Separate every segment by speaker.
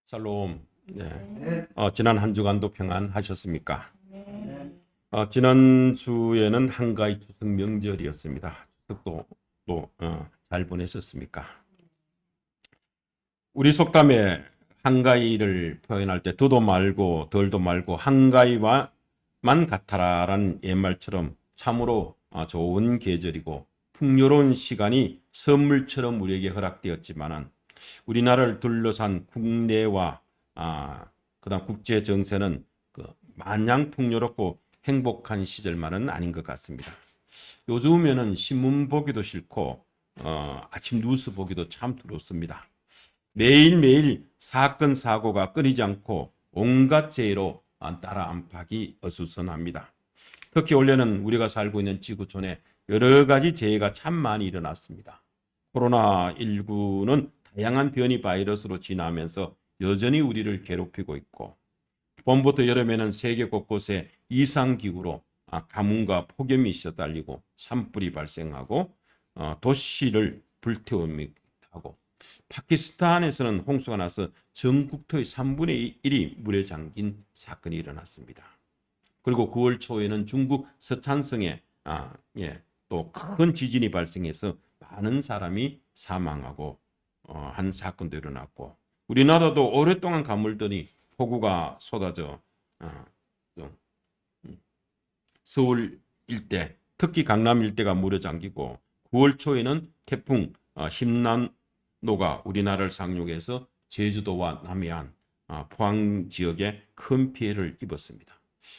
Speaker 1: 샬롬. 네. 지난 한 주간도 평안하셨습니까? 지난 주에는 한가위 추석 명절이었습니다. 추석도 잘 보내셨습니까? 우리 속담에 한가위를 표현할 때 더도 말고 덜도 말고 한가위와만 같아라라는 옛말처럼 참으로 좋은 계절이고 풍요로운 시간이 선물처럼 우리에게 허락되었지만은 우리나라를 둘러싼 국내와 그다음 국제 정세는 마냥 풍요롭고 행복한 시절만은 아닌 것 같습니다. 요즘에는 신문 보기도 싫고 아침 뉴스 보기도 참 두렵습니다. 매일매일 사건 사고가 끊이지 않고 온갖 재해로 따라 안팎이 어수선합니다. 특히 올해는 우리가 살고 있는 지구촌에 여러 가지 재해가 참 많이 일어났습니다. 코로나19는 다양한 변이 바이러스로 진화하면서 여전히 우리를 괴롭히고 있고, 봄부터 여름에는 세계 곳곳에 이상기후로 가뭄과 폭염이 시달리고 산불이 발생하고 도시를 불태우기도 하고, 파키스탄에서는 홍수가 나서 전국토의 3분의 1이 물에 잠긴 사건이 일어났습니다. 그리고 9월 초에는 중국 서촨성에 또 큰 지진이 발생해서 많은 사람이 사망하고 한 사건도 일어났고, 우리나라도 오랫동안 가물더니 폭우가 쏟아져 서울 일대, 특히 강남 일대가 물에 잠기고, 9월 초에는 태풍 힘난노가 우리나라를 상륙해서 제주도와 남해안, 포항 지역에 큰 피해를 입었습니다.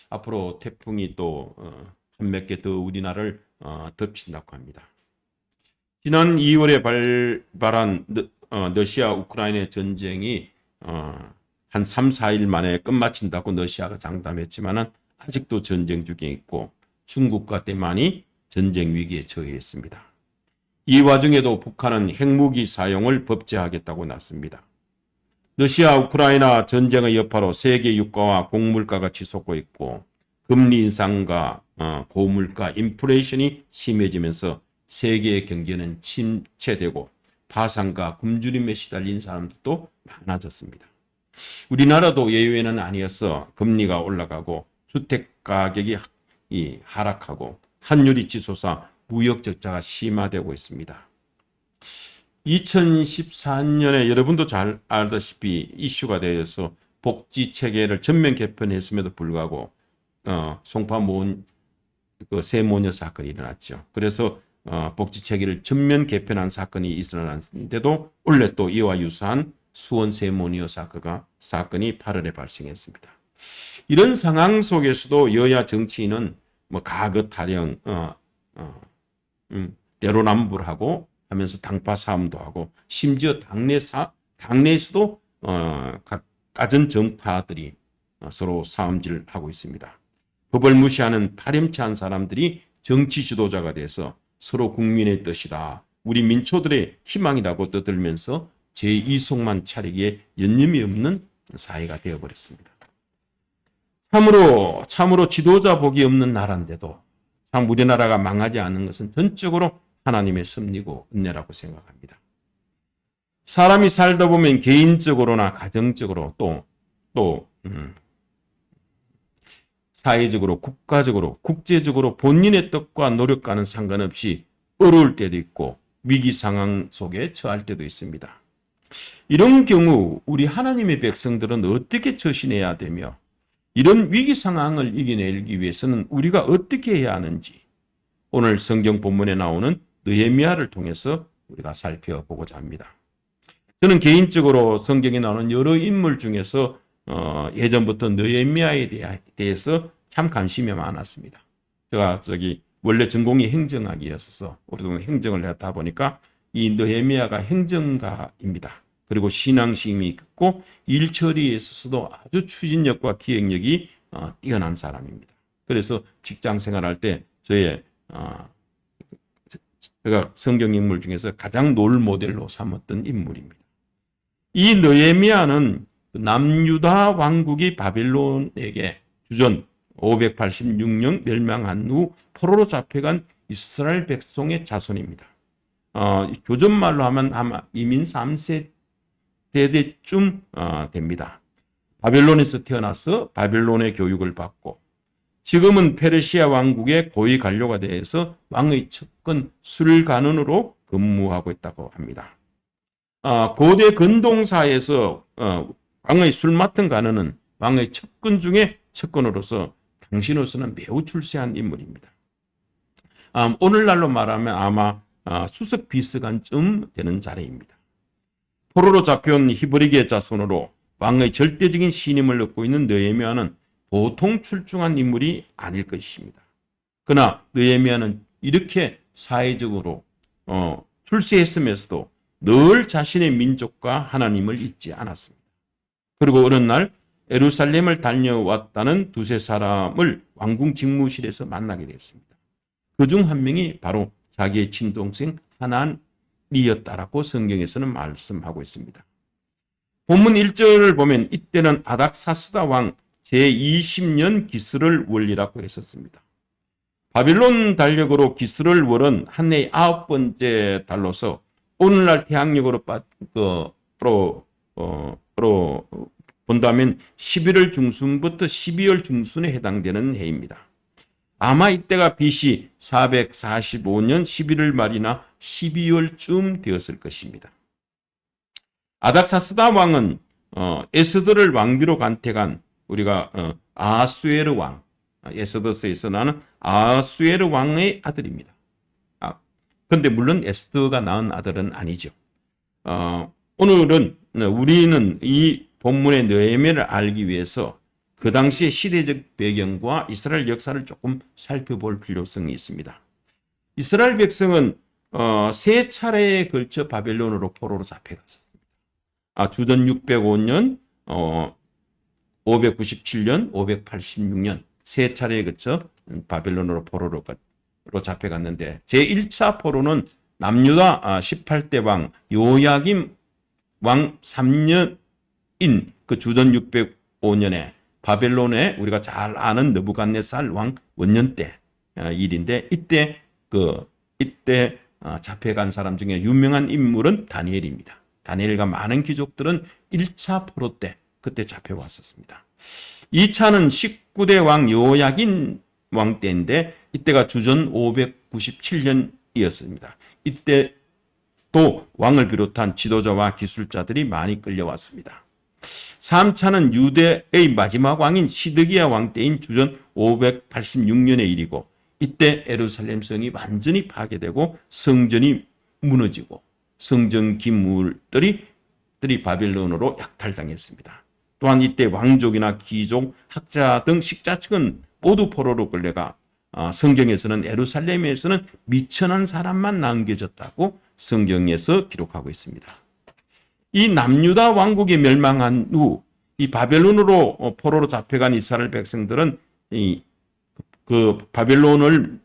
Speaker 1: 앞으로 태풍이 또 한 몇 개 더 우리나라를 덮친다고 합니다. 지난 2월에 발발한 러시아 우크라이나 전쟁이 한 3, 4일 만에 끝마친다고 러시아가 장담했지만 아직도 전쟁 중에 있고, 중국과 대만이 전쟁 위기에 처해 있습니다. 이 와중에도 북한은 핵무기 사용을 법제하겠다고 났습니다. 러시아 우크라이나 전쟁의 여파로 세계 유가와 곡물가가 치솟고 있고, 금리 인상과 고물가 인플레이션이 심해지면서 세계의 경제는 침체되고 파산과 굶주림에 시달린 사람들도 많아졌습니다. 우리나라도 예외는 아니어서 금리가 올라가고 주택 가격이 하락하고 환율이 치솟아 무역 적자가 심화되고 있습니다. 2014년에 여러분도 잘 알다시피 이슈가 되어서 복지 체계를 전면 개편했음에도 불구하고 송파모은 세모녀 사건이 일어났죠. 그래서 복지 체계를 전면 개편한 사건이 일어났는데도 원래 또 이와 유사한 수원 세모녀 사건이 8월에 발생했습니다. 이런 상황 속에서도 여야 정치인은 가거 타령, 내로남불하고 하면서 당파 싸움도 하고, 심지어 당내에서도 각 가전 정파들이 서로 싸움질하고 있습니다. 법을 무시하는 파렴치한 사람들이 정치 지도자가 돼서 서로 국민의 뜻이다, 우리 민초들의 희망이라고 떠들면서 제2속만 차리기에 여념이 없는 사회가 되어버렸습니다. 참으로 지도자 복이 없는 나라인데도 참 우리나라가 망하지 않는 것은 전적으로 하나님의 섭리고 은혜라고 생각합니다. 사람이 살다 보면 개인적으로나 가정적으로 또 사회적으로, 국가적으로, 국제적으로 본인의 뜻과 노력과는 상관없이 어려울 때도 있고 위기 상황 속에 처할 때도 있습니다. 이런 경우 우리 하나님의 백성들은 어떻게 처신해야 되며, 이런 위기 상황을 이겨내기 위해서는 우리가 어떻게 해야 하는지 오늘 성경 본문에 나오는 느헤미야를 통해서 우리가 살펴보고자 합니다. 저는 개인적으로 성경에 나오는 여러 인물 중에서 예전부터 느헤미야에 대해서 참 관심이 많았습니다. 제가 원래 전공이 행정학이었어서 오랫동안 행정을 했다 보니까 이 느헤미야가 행정가입니다. 그리고 신앙심이 있고 일 처리에 있어서도 아주 추진력과 기획력이 뛰어난 사람입니다. 그래서 직장 생활할 때 제가 성경 인물 중에서 가장 롤 모델로 삼았던 인물입니다. 이 느헤미야는 남유다 왕국이 바벨론에게 주전 586년 멸망한 후 포로로 잡혀간 이스라엘 백성의 자손입니다. 교전말로 하면 아마 이민 3세 대대쯤 됩니다. 바벨론에서 태어나서 바벨론의 교육을 받고 지금은 페르시아 왕국의 고위 관료가 되어서 왕의 측근 술관원으로 근무하고 있다고 합니다. 고대 근동사에서 왕의 술 맡은 관원은 왕의 측근 중에 측근으로서 당신으로서는 매우 출세한 인물입니다. 오늘날로 말하면 아마 수석 비서관쯤 되는 자리입니다. 포로로 잡혀온 히브리계 자손으로 왕의 절대적인 신임을 얻고 있는 느헤미야는 보통 출중한 인물이 아닐 것입니다. 그러나 느헤미야는 이렇게 사회적으로 출세했으면서도 늘 자신의 민족과 하나님을 잊지 않았습니다. 그리고 어느 날 예루살렘을 다녀왔다는 두세 사람을 왕궁 직무실에서 만나게 됐습니다. 그중 한 명이 바로 자기의 친동생 하난이었다라고 성경에서는 말씀하고 있습니다. 본문 1절을 보면 이때는 아닥사스다 왕 제20년 기스를 월이라고 했었습니다. 바빌론 달력으로 기스를 월은 한 해의 9번째 달로서 오늘날 태양력으로 본다면 11월 중순부터 12월 중순에 해당되는 해입니다. 아마 이때가 BC 445년 11월 말이나 12월쯤 되었을 것입니다. 아닥사스다 왕은 에스더를 왕비로 간택한 우리가 아하수에르 왕, 에스더서에서 나는 아하수에르 왕의 아들입니다. 그런데 물론 에스더가 낳은 아들은 아니죠. 오늘은 우리는 이 본문의 느헤미야를 알기 위해서 그 당시의 시대적 배경과 이스라엘 역사를 조금 살펴볼 필요성이 있습니다. 이스라엘 백성은 세 차례에 걸쳐 바벨론으로 포로로 잡혀갔었습니다. 주전 605년, 597년, 586년 세 차례에 걸쳐 바벨론으로 포로로 잡혀갔는데 제1차 포로는 남유다 18대 왕 요야김 왕 3년인 그 주전 605년에 바벨론에 우리가 잘 아는 느부갓네살 왕 원년 때 일인데 이때 잡혀간 사람 중에 유명한 인물은 다니엘입니다. 다니엘과 많은 귀족들은 1차 포로 때 그때 잡혀왔었습니다. 2차는 19대 왕 요야긴 왕 때인데 이때가 주전 597년이었습니다. 이때 또 왕을 비롯한 지도자와 기술자들이 많이 끌려왔습니다. 3차는 유대의 마지막 왕인 시드기야 왕 때인 주전 586년의 일이고 이때 예루살렘 성이 완전히 파괴되고 성전이 무너지고 성전 기물들이 바벨론으로 약탈당했습니다. 또한 이때 왕족이나 귀족, 학자 등 식자층은 모두 포로로 끌려가 성경에서는 예루살렘에서는 미천한 사람만 남겨졌다고 성경에서 기록하고 있습니다. 이 남유다 왕국이 멸망한 후 이 바벨론으로 포로로 잡혀간 이스라엘 백성들은 그 바벨론을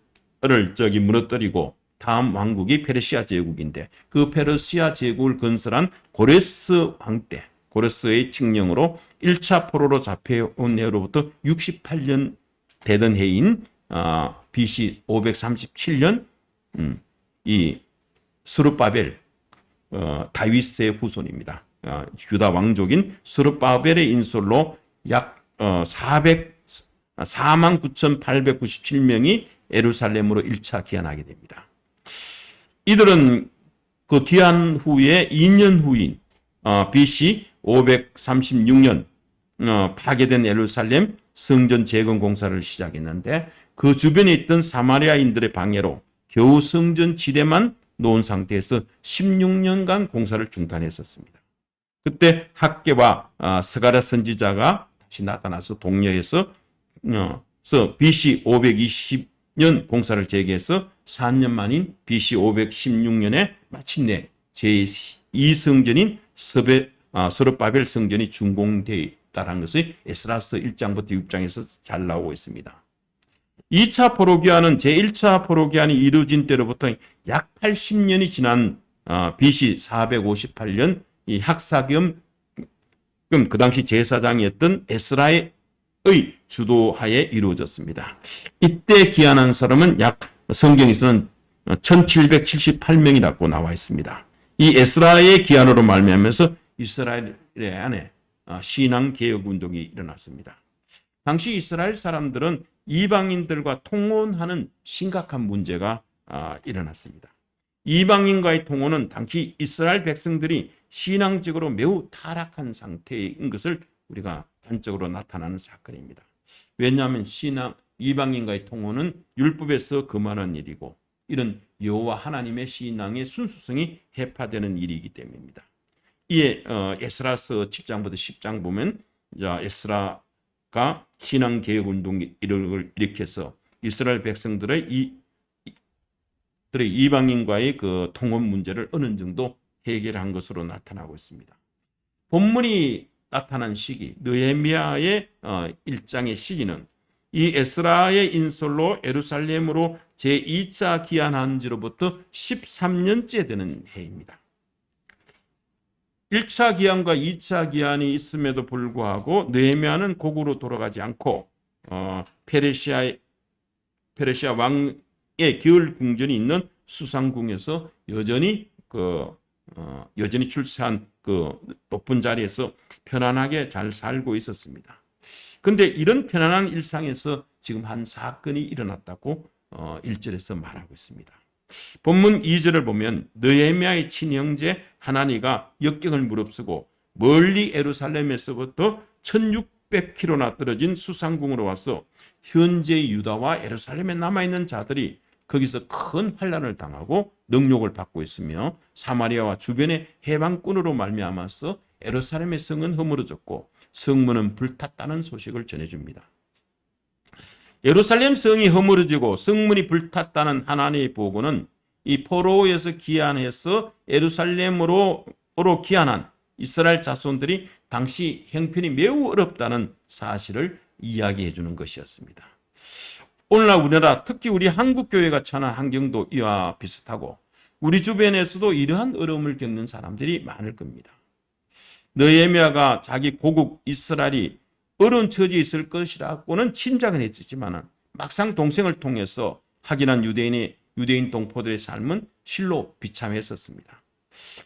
Speaker 1: 무너뜨리고 다음 왕국이 페르시아 제국인데 그 페르시아 제국을 건설한 고레스 왕 때 고레스의 칙령으로 1차 포로로 잡혀온 해로부터 68년 되던 해인 BC 537년 이 스룹바벨 다윗의 후손입니다. 유다 왕족인 스룹바벨의 인솔로 약 49,897명이 예루살렘으로 1차 귀환하게 됩니다. 이들은 그 귀환 후에 2년 후인 BC 536년 파괴된 예루살렘 성전 재건 공사를 시작했는데 그 주변에 있던 사마리아인들의 방해로 겨우 성전 지대만 놓은 상태에서 16년간 공사를 중단했었습니다. 그때 학개와 스가랴 선지자가 다시 나타나서 독려해서 BC 520년 공사를 재개해서 4년 만인 BC 516년에 마침내 제2성전인 스룹바벨 성전이 준공되었다는 것이 에스라서 1장부터 6장에서 잘 나오고 있습니다. 2차 포로기한은 제1차 포로기한이 이루어진 때로부터 약 80년이 지난 BC 458년 이 학사겸 그 당시 제사장이었던 에스라의 주도하에 이루어졌습니다. 이때 기한한 사람은 약 성경에서는 1778명이라고 나와 있습니다. 이 에스라의 기한으로 말미암아서 이스라엘 안에 신앙 개혁 운동이 일어났습니다. 당시 이스라엘 사람들은 이방인들과 통혼하는 심각한 문제가 일어났습니다. 이방인과의 통혼은 당시 이스라엘 백성들이 신앙적으로 매우 타락한 상태인 것을 우리가 단적으로 나타나는 사건입니다. 왜냐하면 이방인과의 통혼은 율법에서 금하는 일이고 이런 여호와 하나님의 신앙의 순수성이 해파되는 일이기 때문입니다. 이에 에스라서 7장부터 10장 보면 에스라가 신앙개혁운동을 일으켜서 이스라엘 백성들의 이방인과의 그 통혼 문제를 어느 정도 해결한 것으로 나타나고 있습니다. 본문이 나타난 시기, 느헤미야의 1장의 시기는 이 에스라의 인솔로 예루살렘으로 제2차 기한한 지로부터 13년째 되는 해입니다. 1차 기한과 2차 기한이 있음에도 불구하고 느헤미야는 고국으로 돌아가지 않고 페르시아 왕의 겨울 궁전이 있는 수상궁에서 여전히 출세한 그 높은 자리에서 편안하게 잘 살고 있었습니다. 그런데 이런 편안한 일상에서 지금 한 사건이 일어났다고 1절에서 말하고 있습니다. 본문 2절을 보면 느헤미야의 친형제 하나니가 역경을 무릅쓰고 멀리 예루살렘에서부터 1600km나 떨어진 수상궁으로 와서 현재 유다와 예루살렘에 남아있는 자들이 거기서 큰 환난을 당하고 능욕을 받고 있으며 사마리아와 주변의 해방꾼으로 말미암아서 예루살렘의 성은 허물어졌고 성문은 불탔다는 소식을 전해줍니다. 예루살렘 성이 허물어지고 성문이 불탔다는 하나님의 보고는 이 포로에서 귀환해서 예루살렘으로 귀환한 이스라엘 자손들이 당시 형편이 매우 어렵다는 사실을 이야기해 주는 것이었습니다. 오늘날 우리나라 특히 우리 한국 교회가 처한 환경도 이와 비슷하고 우리 주변에서도 이러한 어려움을 겪는 사람들이 많을 겁니다. 느헤미야가 자기 고국 이스라엘이 어려운 처지에 있을 것이라고는 짐작은 했지만 막상 동생을 통해서 확인한 유대인 동포들의 삶은 실로 비참했었습니다.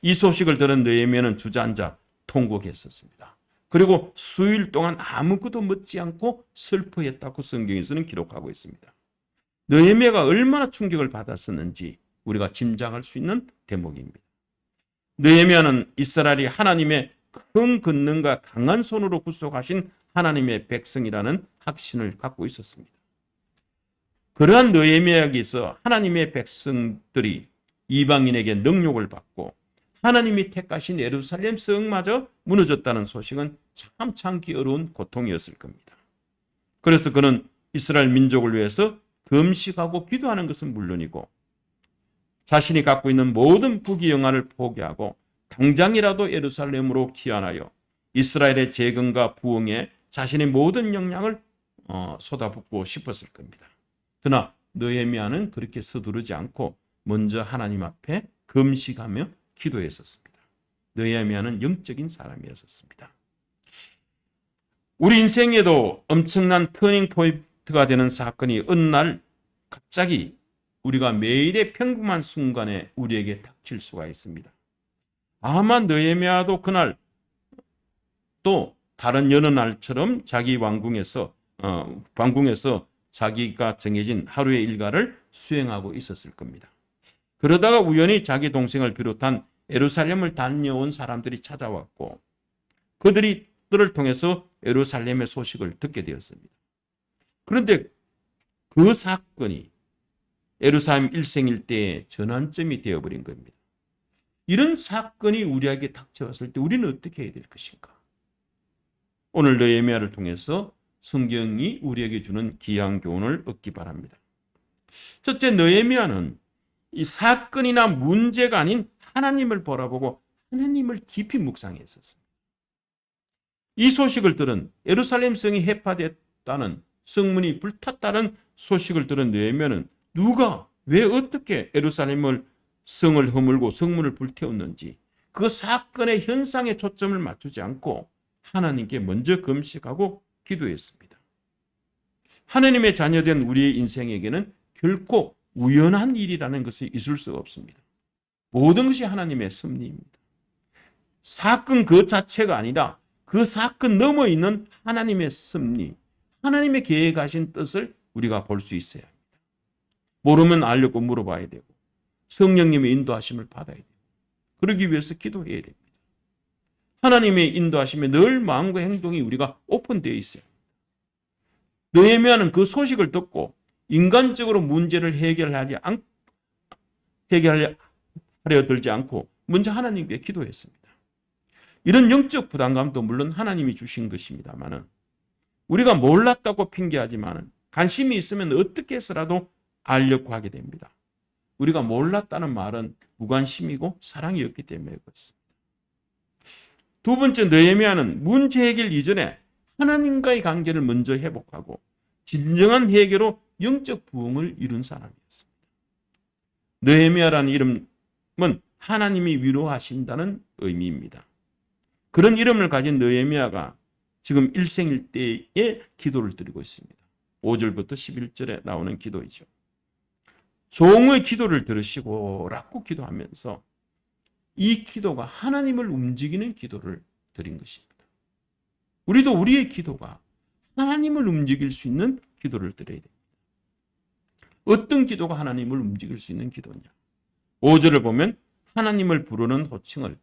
Speaker 1: 이 소식을 들은 느헤미야는 주저앉아 통곡했었습니다. 그리고 수일 동안 아무것도 먹지 않고 슬퍼했다고 성경에서는 기록하고 있습니다. 느헤미야가 얼마나 충격을 받았었는지 우리가 짐작할 수 있는 대목입니다. 느헤미야는 이스라엘이 하나님의 큰 권능과 강한 손으로 구속하신 하나님의 백성이라는 확신을 갖고 있었습니다. 그러한 느헤미야에게서 하나님의 백성들이 이방인에게 능욕을 받고 하나님이 택하신 예루살렘 성마저 무너졌다는 소식은 참 참기 어려운 고통이었을 겁니다. 그래서 그는 이스라엘 민족을 위해서 금식하고 기도하는 것은 물론이고 자신이 갖고 있는 모든 부귀영화를 포기하고 당장이라도 예루살렘으로 귀환하여 이스라엘의 재건과 부흥에 자신의 모든 역량을 쏟아붓고 싶었을 겁니다. 그러나 느헤미야는 그렇게 서두르지 않고 먼저 하나님 앞에 금식하며 기도했었습니다. 느헤미야는 영적인 사람이었습니다. 우리 인생에도 엄청난 터닝 포인트가 되는 사건이 어느 날 갑자기 우리가 매일의 평범한 순간에 우리에게 닥칠 수가 있습니다. 아마 느헤미야도 그날 또 다른 여느 날처럼 자기 왕궁에서 자기가 정해진 하루의 일과를 수행하고 있었을 겁니다. 그러다가 우연히 자기 동생을 비롯한 예루살렘을 다녀온 사람들이 찾아왔고 그들을 통해서 예루살렘의 소식을 듣게 되었습니다. 그런데 그 사건이 예루살렘 일생일대의 전환점이 되어버린 겁니다. 이런 사건이 우리에게 닥쳐왔을 때 우리는 어떻게 해야 될 것인가? 오늘 느헤미야를 통해서 성경이 우리에게 주는 귀한 교훈을 얻기 바랍니다. 첫째, 느헤미야는 이 사건이나 문제가 아닌 하나님을 바라보고 하나님을 깊이 묵상했었습니다. 이 소식을 들은 예루살렘 성이 해파됐다는 성문이 불탔다는 소식을 들은 느헤미야는 누가 왜 어떻게 성을 허물고 성문을 불태웠는지 그 사건의 현상에 초점을 맞추지 않고 하나님께 먼저 금식하고 기도했습니다. 하나님의 자녀된 우리의 인생에게는 결코 우연한 일이라는 것이 있을 수 없습니다. 모든 것이 하나님의 섭리입니다. 사건 그 자체가 아니라 그 사건 넘어 있는 하나님의 섭리, 하나님의 계획하신 뜻을 우리가 볼 수 있어야 합니다. 모르면 알려고 물어봐야 되고 성령님의 인도하심을 받아야 돼요. 그러기 위해서 기도해야 됩니다. 하나님의 인도하심에 늘 마음과 행동이 우리가 오픈되어 있어요. 느헤미야는 그 소식을 듣고 인간적으로 문제를 해결하려 들지 않고 먼저 하나님께 기도했습니다. 이런 영적 부담감도 물론 하나님이 주신 것입니다만은 우리가 몰랐다고 핑계하지만은 관심이 있으면 어떻게 해서라도 알려고 하게 됩니다. 우리가 몰랐다는 말은 무관심이고 사랑이 없기 때문에 그렇습니다. 두 번째, 느헤미야는 문제 해결 이전에 하나님과의 관계를 먼저 회복하고 진정한 해결로 영적 부흥을 이룬 사람이었습니다. 느헤미야라는 이름은 하나님이 위로하신다는 의미입니다. 그런 이름을 가진 느헤미야가 지금 일생일대의 기도를 드리고 있습니다. 5절부터 11절에 나오는 기도이죠. 종의 기도를 들으시고 라고 기도하면서 이 기도가 하나님을 움직이는 기도를 드린 것입니다. 우리도 우리의 기도가 하나님을 움직일 수 있는 기도를 드려야 됩니다. 어떤 기도가 하나님을 움직일 수 있는 기도냐? 5절을 보면 하나님을 부르는 호칭을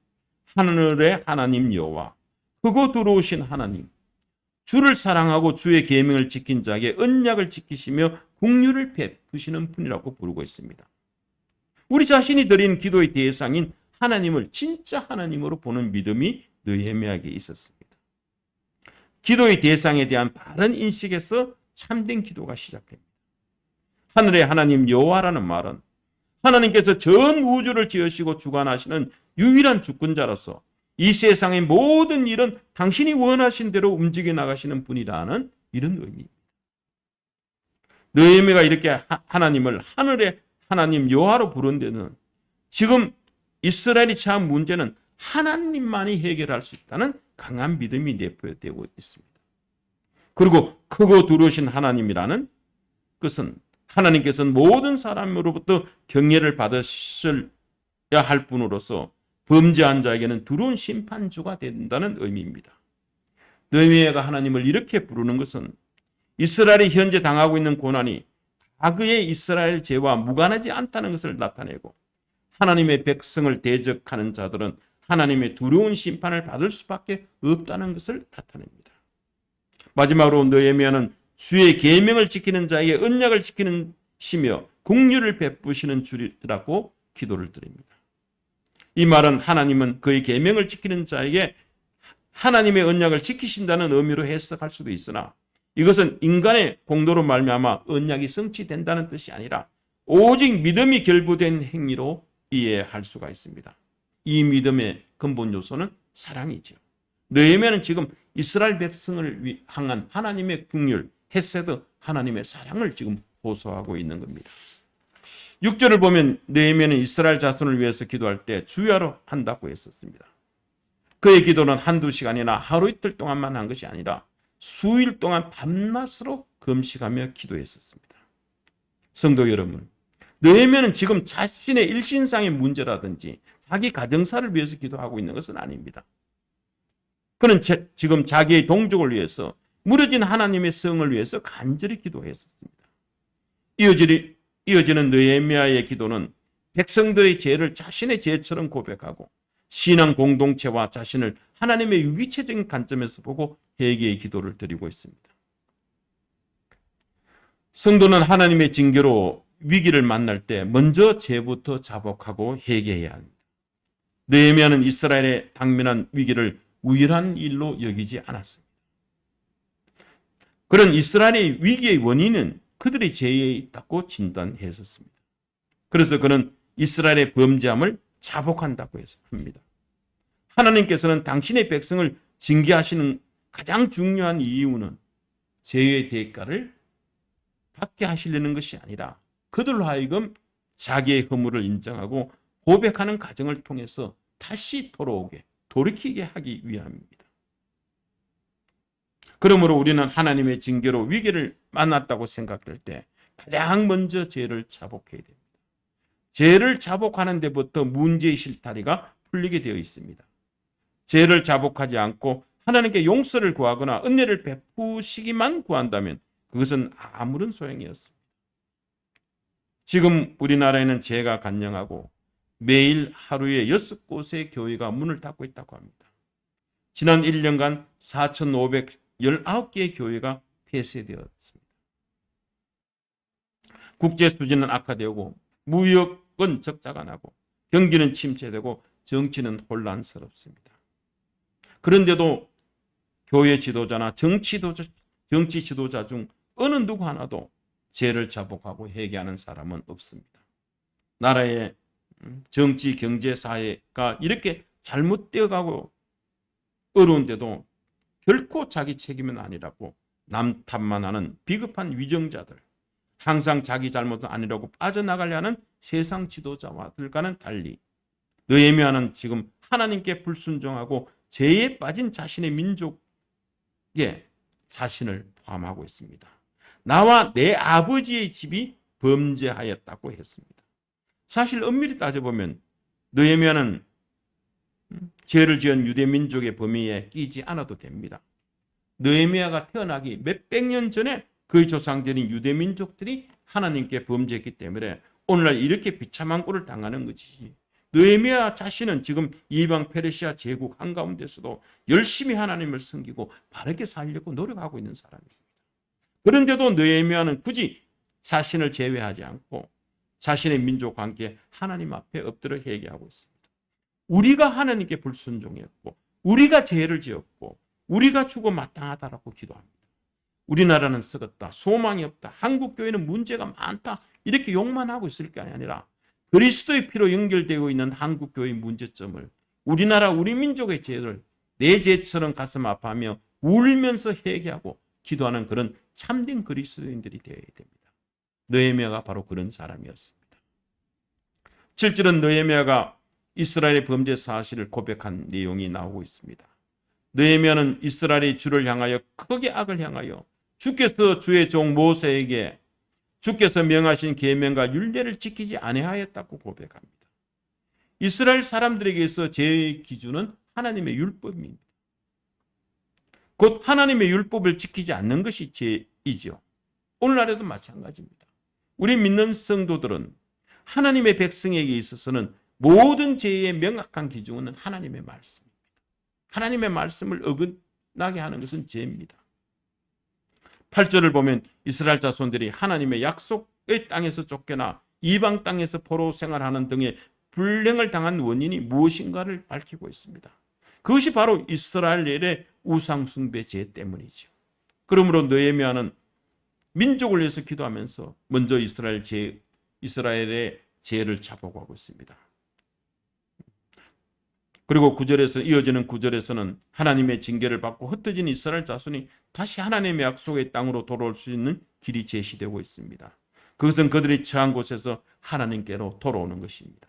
Speaker 1: 하늘의 하나님 여호와, 크고 두려우신 하나님, 주를 사랑하고 주의 계명을 지킨 자에게 언약을 지키시며 긍휼을 베푸시는 분이라고 부르고 있습니다. 우리 자신이 드린 기도의 대상인 하나님을 진짜 하나님으로 보는 믿음이 느헤미야에게 있었습니다. 기도의 대상에 대한 바른 인식에서 참된 기도가 시작됩니다. 하늘의 하나님 여호와라는 말은 하나님께서 전 우주를 지으시고 주관하시는 유일한 주권자로서 이 세상의 모든 일은 당신이 원하신 대로 움직여 나가시는 분이라는 이런 의미입니다. 느헤미야가 이렇게 하나님을 하늘의 하나님 여호와로 부른 데는 지금 이스라엘이 처한 문제는 하나님만이 해결할 수 있다는 강한 믿음이 내포되고 있습니다. 그리고 크고 두려우신 하나님이라는 것은 하나님께서는 모든 사람으로부터 경외를 받으셔야 할 분으로서 범죄한 자에게는 두려운 심판주가 된다는 의미입니다. 느헤미야가 하나님을 이렇게 부르는 것은 이스라엘이 현재 당하고 있는 고난이 과거의 이스라엘 죄와 무관하지 않다는 것을 나타내고 하나님의 백성을 대적하는 자들은 하나님의 두려운 심판을 받을 수밖에 없다는 것을 나타냅니다. 마지막으로 느헤미야는 주의 계명을 지키는 자에게 언약을 지키는 시며 긍휼을 베푸시는 주라고 기도를 드립니다. 이 말은 하나님은 그의 계명을 지키는 자에게 하나님의 언약을 지키신다는 의미로 해석할 수도 있으나 이것은 인간의 공로로 말미암아 언약이 성취된다는 뜻이 아니라 오직 믿음이 결부된 행위로 이해할 수가 있습니다. 이 믿음의 근본 요소는 사랑이죠. 느헤미야는 지금 이스라엘 백성을 향한 하나님의 긍휼, 헤세드, 하나님의 사랑을 지금 호소하고 있는 겁니다. 6절을 보면 느헤미야는 이스라엘 자손을 위해서 기도할 때 주야로 한다고 했었습니다. 그의 기도는 한두 시간이나 하루 이틀 동안만 한 것이 아니라 수일 동안 밤낮으로 금식하며 기도했었습니다. 성도 여러분, 느헤미야는 지금 자신의 일신상의 문제라든지 자기 가정사를 위해서 기도하고 있는 것은 아닙니다. 그는 지금 자기의 동족을 위해서 무너진 하나님의 성을 위해서 간절히 기도했었습니다. 이어지는 느헤미야의 기도는 백성들의 죄를 자신의 죄처럼 고백하고 신앙 공동체와 자신을 하나님의 유기체적인 관점에서 보고 회개의 기도를 드리고 있습니다. 성도는 하나님의 징계로 위기를 만날 때 먼저 죄부터 자복하고 회개해야 합니다. 느헤미야는 이스라엘에 당면한 위기를 우연한 일로 여기지 않았습니다. 그런 이스라엘의 위기의 원인은 그들의 죄에 있다고 진단했었습니다. 그래서 그는 이스라엘의 범죄함을 자복한다고 합니다. 하나님께서는 당신의 백성을 징계하시는 가장 중요한 이유는 죄의 대가를 받게 하시려는 것이 아니라 그들로 하여금 자기의 허물을 인정하고 고백하는 과정을 통해서 다시 돌이키게 하기 위함입니다. 그러므로 우리는 하나님의 징계로 위기를 만났다고 생각될 때 가장 먼저 죄를 자복해야 됩니다. 죄를 자복하는 데부터 문제의 실타리가 풀리게 되어 있습니다. 죄를 자복하지 않고 하나님께 용서를 구하거나 은혜를 베푸시기만 구한다면 그것은 아무런 소용이 없습니다. 지금 우리나라에는 죄가 간영하고 매일 하루에 6곳의 교회가 문을 닫고 있다고 합니다. 지난 1년간 4,519개의 교회가 폐쇄되었습니다. 국제 수준은 악화되고 무역은 적자가 나고 경기는 침체되고 정치는 혼란스럽습니다. 그런데도 교회 지도자나 정치 지도자 중 어느 누구 하나도 죄를 자복하고 회개하는 사람은 없습니다. 나라의 정치, 경제, 사회가 이렇게 잘못되어 가고 어려운데도 결코 자기 책임은 아니라고 남 탓만 하는 비겁한 위정자들, 항상 자기 잘못은 아니라고 빠져나가려 하는 세상 지도자들과는 달리 느헤미야는 지금 하나님께 불순종하고 죄에 빠진 자신의 민족에 자신을 포함하고 있습니다. 나와 내 아버지의 집이 범죄하였다고 했습니다. 사실 엄밀히 따져보면 느헤미야는 죄를 지은 유대 민족의 범위에 끼지 않아도 됩니다. 느헤미야가 태어나기 몇백 년 전에 그의 조상들인 유대 민족들이 하나님께 범죄했기 때문에 오늘날 이렇게 비참한 꼴을 당하는 것이지. 느헤미야 자신은 지금 이방 페르시아 제국 한가운데서도 열심히 하나님을 섬기고 바르게 살려고 노력하고 있는 사람입니다. 그런데도 느헤미야는 굳이 자신을 제외하지 않고 자신의 민족과 함께 하나님 앞에 엎드려 회개하고 있습니다. 우리가 하나님께 불순종했고 우리가 죄를 지었고 우리가 죽어 마땅하다라고 기도합니다. 우리나라는 썩었다, 소망이 없다, 한국교회는 문제가 많다 이렇게 욕만 하고 있을 게 아니라 그리스도의 피로 연결되어 있는 한국교회의 문제점을 우리나라 우리 민족의 죄를 내 죄처럼 가슴 아파하며 울면서 회개하고 기도하는 그런 참된 그리스도인들이 되어야 됩니다. 느헤미야가 바로 그런 사람이었습니다. 7절은 느헤미야가 이스라엘의 범죄 사실을 고백한 내용이 나오고 있습니다. 느헤미야는 이스라엘의 주를 향하여 크게 악을 향하여 주께서 주의 종 모세에게 주께서 명하신 계명과 율례를 지키지 아니하였다고 고백합니다. 이스라엘 사람들에게서 죄의 기준은 하나님의 율법입니다. 곧 하나님의 율법을 지키지 않는 것이 죄이지요. 오늘날에도 마찬가지입니다. 우리 믿는 성도들은 하나님의 백성에게 있어서는 모든 죄의 명확한 기준은 하나님의 말씀입니다. 하나님의 말씀을 어긋나게 하는 것은 죄입니다. 8절을 보면 이스라엘 자손들이 하나님의 약속의 땅에서 쫓겨나 이방 땅에서 포로 생활하는 등의 불행을 당한 원인이 무엇인가를 밝히고 있습니다. 그것이 바로 이스라엘의 우상 숭배 죄 때문이죠. 그러므로 느헤미야는 민족을 위해서 기도하면서 먼저 이스라엘의 죄를 자복하고 있습니다. 그리고 9절에서 이어지는 9절에서는 하나님의 징계를 받고 흩어진 이스라엘 자손이 다시 하나님의 약속의 땅으로 돌아올 수 있는 길이 제시되고 있습니다. 그것은 그들이 처한 곳에서 하나님께로 돌아오는 것입니다.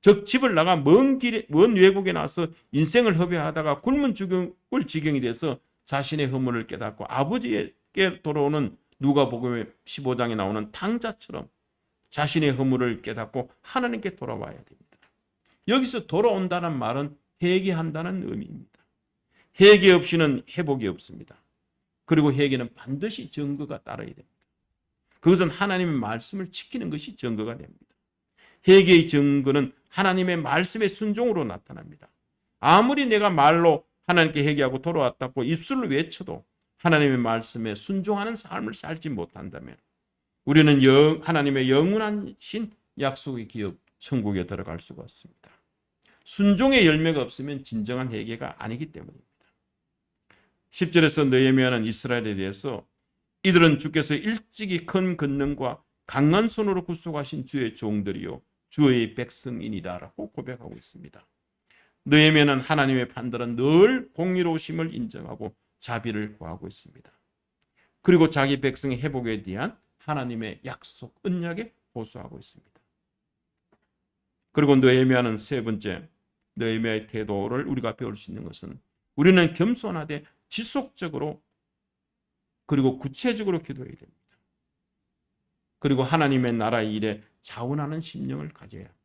Speaker 1: 즉 집을 나가 먼 외국에 나서 인생을 허비하다가 굶은 죽을 지경이 돼서 자신의 허물을 깨닫고 아버지에게 돌아오는 누가복음 15장에 나오는 탕자처럼 자신의 허물을 깨닫고 하나님께 돌아와야 됩니다. 여기서 돌아온다는 말은 회개한다는 의미입니다. 회개 없이는 회복이 없습니다. 그리고 회개는 반드시 증거가 따라야 됩니다. 그것은 하나님의 말씀을 지키는 것이 증거가 됩니다. 회개의 증거는 하나님의 말씀의 순종으로 나타납니다. 아무리 내가 말로 하나님께 회개하고 돌아왔다고 입술로 외쳐도 하나님의 말씀에 순종하는 삶을 살지 못한다면 우리는 하나님의 영원하신 약속의 기업 천국에 들어갈 수가 없습니다. 순종의 열매가 없으면 진정한 회개가 아니기 때문입니다. 10절에서 느헤미야는 이스라엘에 대해서 이들은 주께서 일찍이 큰 권능과 강한 손으로 구속하신 주의 종들이요 주의 백성이니라라고 고백하고 있습니다. 느헤미야는 하나님의 판단은 늘 공의로우심을 인정하고 자비를 구하고 있습니다. 그리고 자기 백성의 회복에 대한 하나님의 약속, 언약에 호소하고 있습니다. 그리고 느헤미야는 세 번째, 느헤미야의 태도를 우리가 배울 수 있는 것은 우리는 겸손하되 지속적으로 그리고 구체적으로 기도해야 됩니다. 그리고 하나님의 나라의 일에 자원하는 심령을 가져야 합니다.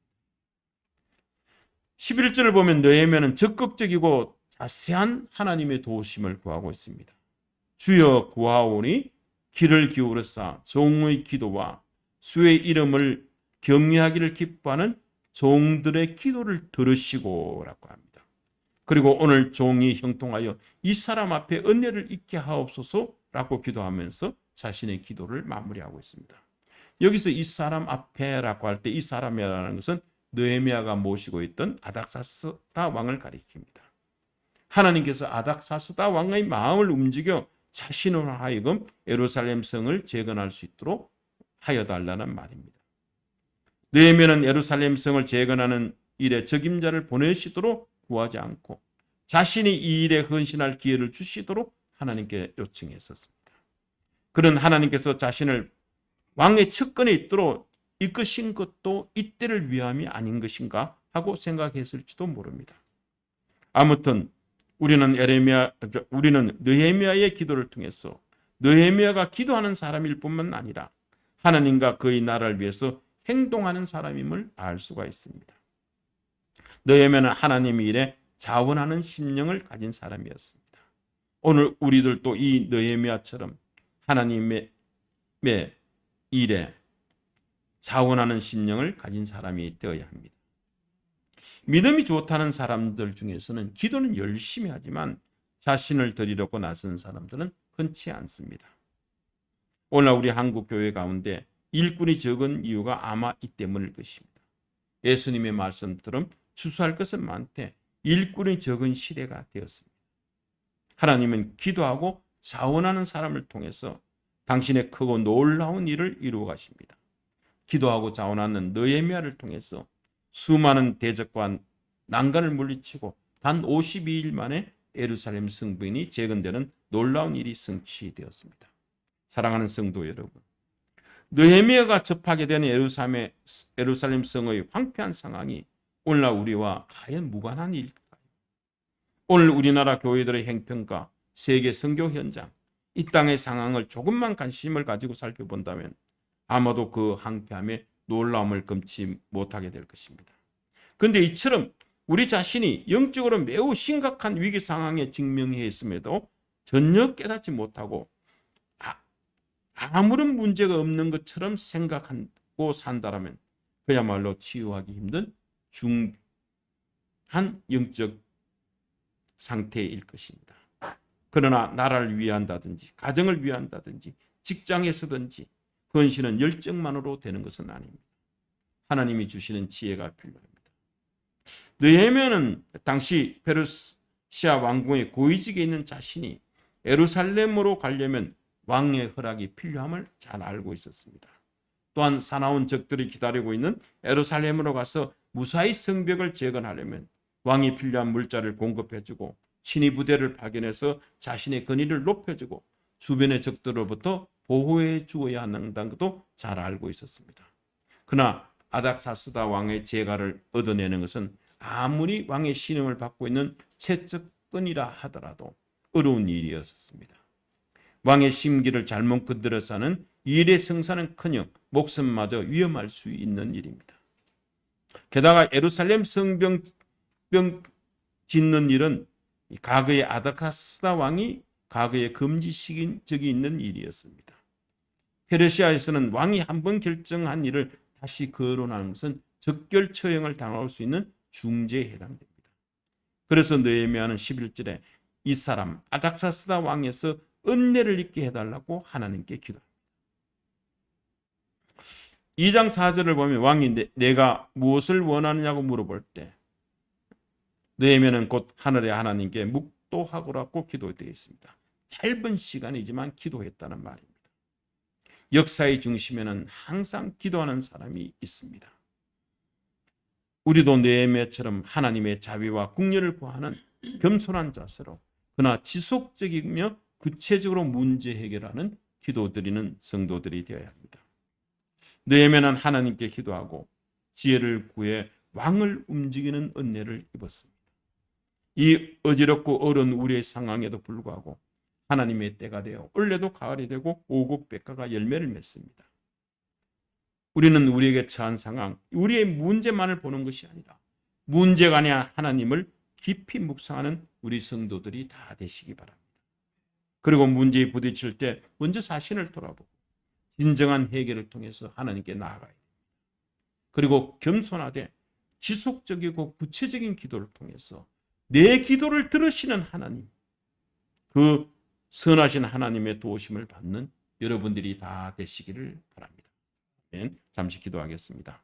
Speaker 1: 11절을 보면 느헤미야는 적극적이고 자세한 하나님의 도우심을 구하고 있습니다. 주여 구하오니 귀를 기울여사 종의 기도와 주의 이름을 경외하기를 기뻐하는 종들의 기도를 들으시고 라고 합니다. 그리고 오늘 종이 형통하여 이 사람 앞에 은혜를 있게 하옵소서 라고 기도하면서 자신의 기도를 마무리하고 있습니다. 여기서 이 사람 앞에라고 할 때 이 사람이라는 것은 느헤미야가 모시고 있던 아닥사스다 왕을 가리킵니다. 하나님께서 아닥사스다 왕의 마음을 움직여 자신으로 하여금 예루살렘 성을 재건할 수 있도록 하여 달라는 말입니다. 느헤미야는 예루살렘 성을 재건하는 일에 적임자를 보내시도록 구하지 않고 자신이 이 일에 헌신할 기회를 주시도록 하나님께 요청했었습니다. 그런 하나님께서 자신을 왕의 측근에 있도록 이끄신 것도 이때를 위함이 아닌 것인가 하고 생각했을지도 모릅니다. 아무튼 우리는 느헤미야의 기도를 통해서 느헤미야가 기도하는 사람일 뿐만 아니라 하나님과 그의 나라를 위해서 행동하는 사람임을 알 수가 있습니다. 느헤미야는 하나님의 일에 자원하는 심령을 가진 사람이었습니다. 오늘 우리들도 이 느헤미야처럼 하나님의 일에 자원하는 심령을 가진 사람이 되어야 합니다. 믿음이 좋다는 사람들 중에서는 기도는 열심히 하지만 자신을 드리려고 나선 사람들은 흔치 않습니다. 오늘 우리 한국 교회 가운데 일꾼이 적은 이유가 아마 이 때문일 것입니다. 예수님의 말씀처럼 추수할 것은 많되 일꾼이 적은 시대가 되었습니다. 하나님은 기도하고 자원하는 사람을 통해서 당신의 크고 놀라운 일을 이루어 가십니다. 기도하고 자원하는 느헤미야를 통해서 수많은 대적과 난간을 물리치고 단 52일 만에 예루살렘 성벽이 재건되는 놀라운 일이 성취되었습니다. 사랑하는 성도 여러분, 느헤미야가 접하게 된 예루살렘 성의 황폐한 상황이 오늘날 우리와 과연 무관한 일일까요? 오늘 우리나라 교회들의 행편과 세계 선교 현장, 이 땅의 상황을 조금만 관심을 가지고 살펴본다면 아마도 그 황폐함에 놀라움을 금치 못하게 될 것입니다. 그런데 이처럼 우리 자신이 영적으로 매우 심각한 위기 상황에 직면해 있음에도 전혀 깨닫지 못하고 아무런 문제가 없는 것처럼 생각하고 산다라면 그야말로 치유하기 힘든 중한 영적 상태일 것입니다. 그러나 나라를 위한다든지 가정을 위한다든지 직장에서든지 헌신은 열정만으로 되는 것은 아닙니다. 하나님이 주시는 지혜가 필요합니다. 느헤미야는 당시 페르시아 왕궁의 고위직에 있는 자신이 예루살렘으로 가려면 왕의 허락이 필요함을 잘 알고 있었습니다. 또한 사나운 적들이 기다리고 있는 예루살렘으로 가서 무사히 성벽을 재건하려면 왕이 필요한 물자를 공급해주고 신의 부대를 파견해서 자신의 권위를 높여주고 주변의 적들로부터 보호해 주어야 한다는 것도 잘 알고 있었습니다. 그러나 아닥사스다 왕의 재가를 얻어내는 것은 아무리 왕의 신임을 받고 있는 채찍건이라 하더라도 어려운 일이었습니다. 왕의 심기를 잘못 건드려서는 일의 성사는커녕 목숨마저 위험할 수 있는 일입니다. 게다가 예루살렘 성벽 짓는 일은 과거의 아닥사스다 왕이 과거에 금지시킨 적이 있는 일이었습니다. 페르시아에서는 왕이 한번 결정한 일을 다시 거론하는 것은 적결 처형을 당할 수 있는 중죄에 해당됩니다. 그래서 느헤미야는 11절에 이 사람 아닥사스다 왕에서 은혜를 입게 해달라고 하나님께 기도합니다. 2장 4절을 보면 왕이 내가 무엇을 원하느냐고 물어볼 때 느헤미야는 곧 하늘의 하나님께 묵도하고라고 기도되어 있습니다. 짧은 시간이지만 기도했다는 말입니다. 역사의 중심에는 항상 기도하는 사람이 있습니다. 우리도 느헤미야처럼 하나님의 자비와 국률을 구하는 겸손한 자세로 그러나 지속적이며 구체적으로 문제 해결하는 기도드리는 성도들이 되어야 합니다. 느헤미야는 하나님께 기도하고 지혜를 구해 왕을 움직이는 은혜를 입었습니다. 이 어지럽고 어려운 우리의 상황에도 불구하고 하나님의 때가 되어 올해도 가을이 되고 오곡백과가 열매를 맺습니다. 우리는 우리에게 처한 상황, 우리의 문제만을 보는 것이 아니라 문제가 아니야 하나님을 깊이 묵상하는 우리 성도들이 다 되시기 바랍니다. 그리고 문제에 부딪힐 때 먼저 자신을 돌아보고 진정한 해결을 통해서 하나님께 나아가야 됩니다. 그리고 겸손하되 지속적이고 구체적인 기도를 통해서 내 기도를 들으시는 하나님, 그 선하신 하나님의 도우심을 받는 여러분들이 다 되시기를 바랍니다. 잠시 기도하겠습니다.